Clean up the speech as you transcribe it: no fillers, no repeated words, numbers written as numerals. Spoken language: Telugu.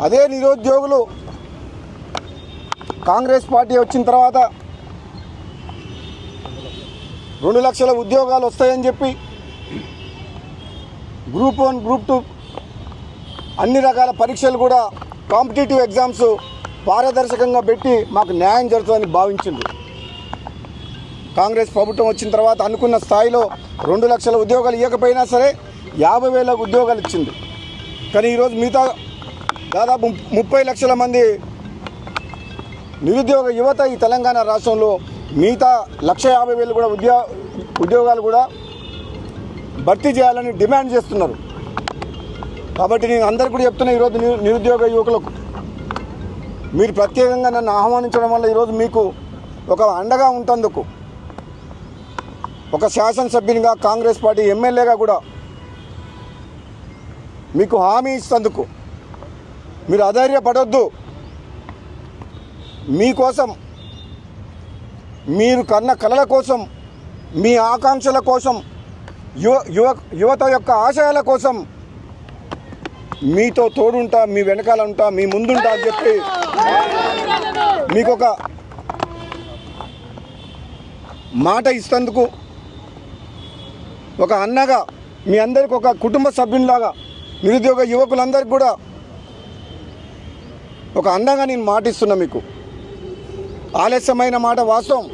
అదే నిరుద్యోగులు కాంగ్రెస్ పార్టీ వచ్చిన తర్వాత 2 లక్షల ఉద్యోగాలు వస్తాయని చెప్పి గ్రూప్ 1 గ్రూప్ 2 అన్ని రకాల పరీక్షలు కూడా కాంపిటేటివ్ ఎగ్జామ్స్ పారదర్శకంగా పెట్టి మాకు న్యాయం జరుగుతుందని భావించింది. కాంగ్రెస్ ప్రభుత్వం వచ్చిన తర్వాత అనుకున్న స్థాయిలో 2 లక్షల ఉద్యోగాలు ఇవ్వకపోయినా సరే 50,000 ఉద్యోగాలు ఇచ్చింది. కానీ ఈరోజు మిగతా దాదాపు 30 లక్షల మంది నిరుద్యోగ యువత ఈ తెలంగాణ రాష్ట్రంలో మిగతా 150,000 కూడా ఉద్యోగాలు కూడా భర్తీ చేయాలని డిమాండ్ చేస్తున్నారు. కాబట్టి నేను అందరికీ కూడా చెప్తున్నా, ఈరోజు నిరుద్యోగ యువకులకు మీరు ప్రత్యేకంగా నన్ను ఆహ్వానించడం వల్ల ఈరోజు మీకు ఒక అండగా ఉంటందుకు, ఒక శాసనసభ్యునిగా కాంగ్రెస్ పార్టీ ఎమ్మెల్యేగా కూడా మీకు హామీ ఇస్తందుకు మీరు అధైర్యపడొద్దు. మీకోసం, మీరు కన్న కలల కోసం, మీ ఆకాంక్షల కోసం, యువత యొక్క ఆశయాల కోసం మీతో తోడుంటా, మీ వెనకాల ఉంటా, మీ ముందుంటా అని చెప్పి మీకు ఒక మాట ఇస్తందుకు, ఒక అన్నగా మీ అందరికి ఒక కుటుంబ సభ్యునిలాగా నిరుద్యోగ యువకులందరికీ కూడా ఒక అండగా నేను మాటిస్తున్నా. మీకు ఆలస్యమైన మాట వాస్తవం.